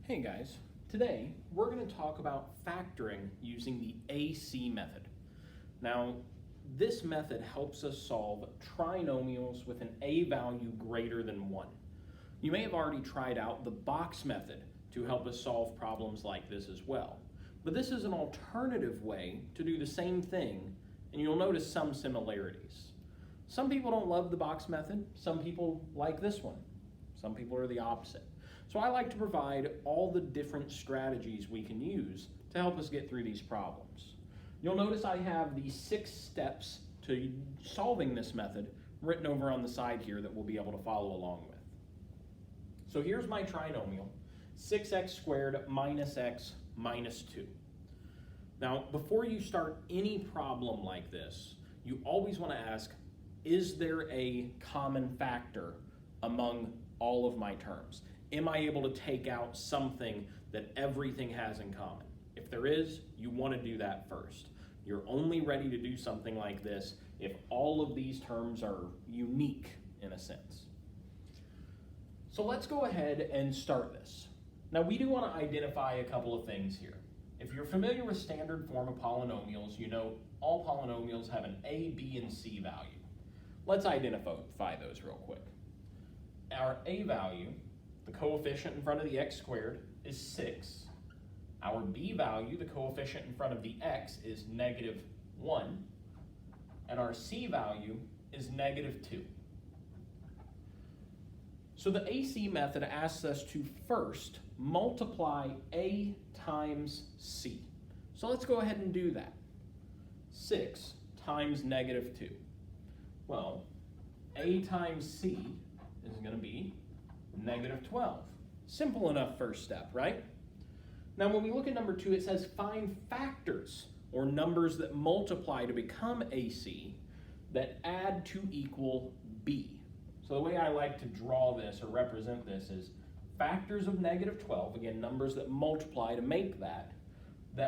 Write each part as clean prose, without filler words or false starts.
Hey guys, today we're going to talk about factoring using the AC method. Now, this method helps us solve trinomials with an A value greater than 1. You may have already tried out the box method to help us solve problems like this as well. But this is an alternative way to do the same thing, and you'll notice some similarities. Some people don't love the box method, some people like this one. Some people are the opposite. So I like to provide all the different strategies we can use to help us get through these problems. You'll notice I have the 6 steps to solving this method written over on the side here that we'll be able to follow along with. So here's my trinomial, 6x squared minus x minus 2. Now, before you start any problem like this, you always want to ask, is there a common factor among all of my terms? Am I able to take out something that everything has in common? If there is, you want to do that first. You're only ready to do something like this if all of these terms are unique in a sense. So let's go ahead and start this. Now we do want to identify a couple of things here. If you're familiar with standard form of polynomials, you know all polynomials have an A, B, and C value. Let's identify those real quick. Our A value, the coefficient in front of the x squared, is 6. Our b value, the coefficient in front of the x, is negative 1. And our c value is negative 2. So the AC method asks us to first multiply a times c. So let's go ahead and do that. 6 times negative 2. Well, a times c is going to be negative 12. Simple enough first step, right? Now when we look at number 2, it says find factors, or numbers that multiply to become AC, that add to equal B. So the way I like to draw this or represent this is factors of negative 12, again, numbers that multiply to make that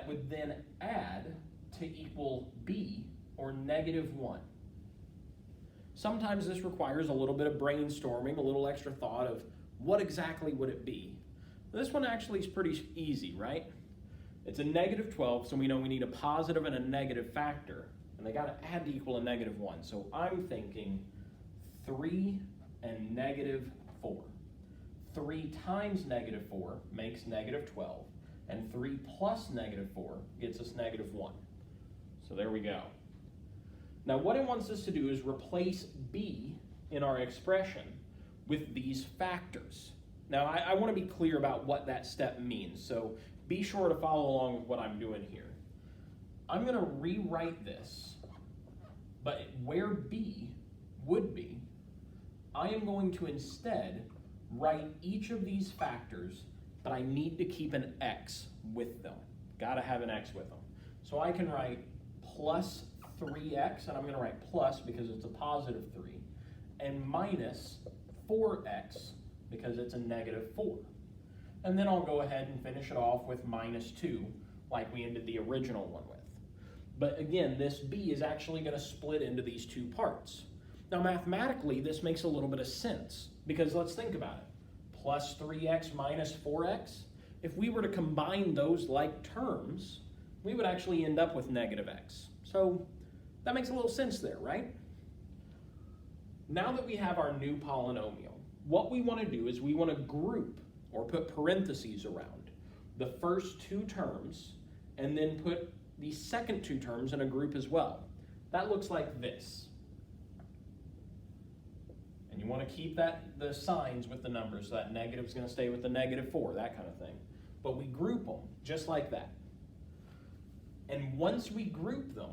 would then add to equal B, or negative 1. Sometimes this requires a little bit of brainstorming, a little extra thought of what exactly would it be. This one actually is pretty easy, right? It's a negative 12, so we know we need a positive and a negative factor, and they got to add to equal a negative 1. So I'm thinking 3 and negative 4. 3 times negative 4 makes negative 12, and 3 plus negative 4 gets us negative 1. So there we go. Now what it wants us to do is replace b in our expression with these factors. Now I want to be clear about what that step means, so be sure to follow along with what I'm doing here. I'm going to rewrite this, but where b would be, I am going to instead write each of these factors, but I need to keep an x with them. Got to have an x with them. So I can write plus 3x, and I'm going to write plus because it's a positive 3, and minus 4x because it's a negative 4. And then I'll go ahead and finish it off with minus 2 like we ended the original one with. But again, this b is actually going to split into these two parts. Now mathematically this makes a little bit of sense because let's think about it. Plus 3x minus 4x, if we were to combine those like terms, we would actually end up with negative x. So that makes a little sense there, right? Now that we have our new polynomial, what we want to do is we want to group or put parentheses around the first 2 terms and then put the second 2 terms in a group as well. That looks like this. And you want to keep the signs with the numbers, so that negative is going to stay with the negative 4, that kind of thing. But we group them just like that. And once we group them,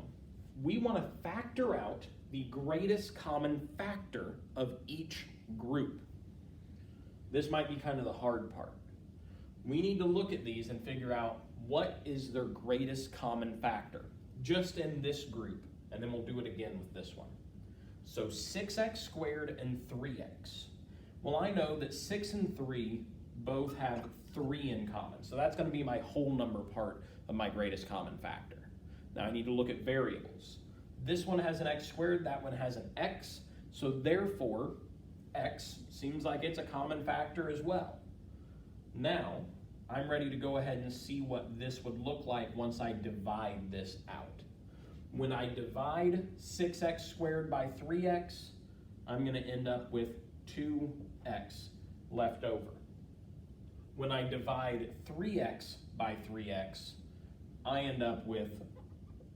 we want to factor out the greatest common factor of each group. This might be kind of the hard part. We need to look at these and figure out what is their greatest common factor, just in this group, and then we'll do it again with this one. So 6x squared and 3x. Well, I know that 6 and 3 both have 3 in common, so that's going to be my whole number part of my greatest common factor. Now I need to look at variables. This one has an x squared, that one has an x, so therefore x seems like it's a common factor as well. Now I'm ready to go ahead and see what this would look like once I divide this out. When I divide 6x squared by 3x, I'm going to end up with 2x left over. When I divide 3x by 3x, I end up with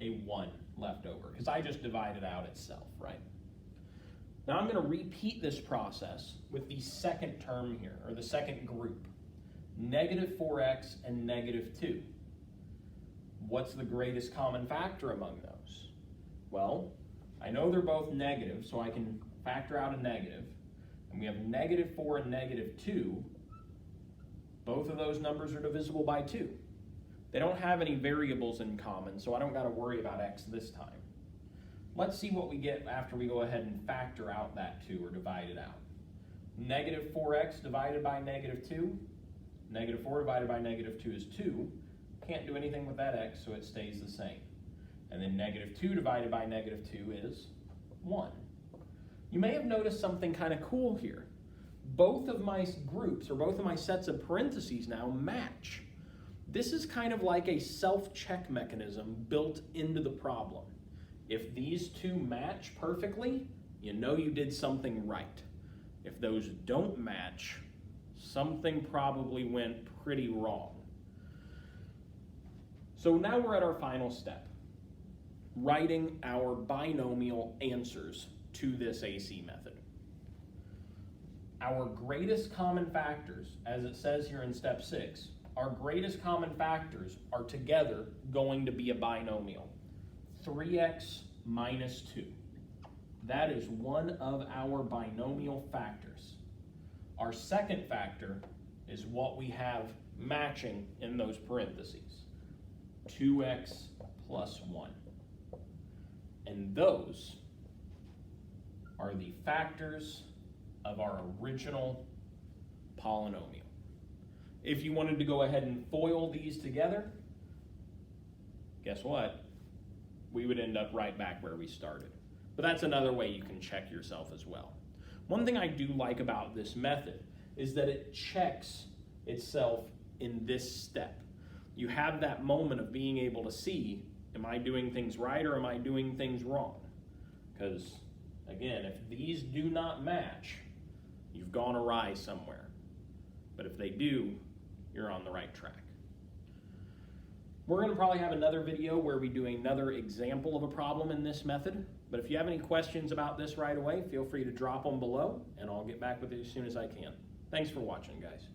a 1 left over, because I just divided out itself, right? Now I'm going to repeat this process with the second term here, or the second group. Negative 4x and negative 2. What's the greatest common factor among those? Well, I know they're both negative, so I can factor out a negative. And we have negative 4 and negative 2. Both of those numbers are divisible by 2. They don't have any variables in common, so I don't got to worry about x this time. Let's see what we get after we go ahead and factor out that 2 or divide it out. Negative 4x divided by negative 2. Negative 4 divided by negative 2 is 2. Can't do anything with that x, so it stays the same. And then negative 2 divided by negative 2 is 1. You may have noticed something kind of cool here. Both of my groups, or both of my sets of parentheses now, match. This is kind of like a self-check mechanism built into the problem. If these two match perfectly, you know you did something right. If those don't match, something probably went pretty wrong. So now we're at our final step, writing our binomial answers to this AC method. Our greatest common factors, as it says here in step 6, our greatest common factors are together going to be a binomial. 3x minus 2. That is one of our binomial factors. Our second factor is what we have matching in those parentheses. 2x plus 1. And those are the factors of our original polynomial. If you wanted to go ahead and FOIL these together, guess what? We would end up right back where we started. But that's another way you can check yourself as well. One thing I do like about this method is that it checks itself in this step. You have that moment of being able to see, am I doing things right or am I doing things wrong? Because, again, if these do not match, you've gone awry somewhere. But if they do, you're on the right track. We're going to probably have another video where we do another example of a problem in this method. But if you have any questions about this right away, feel free to drop them below, and I'll get back with you as soon as I can. Thanks for watching, guys.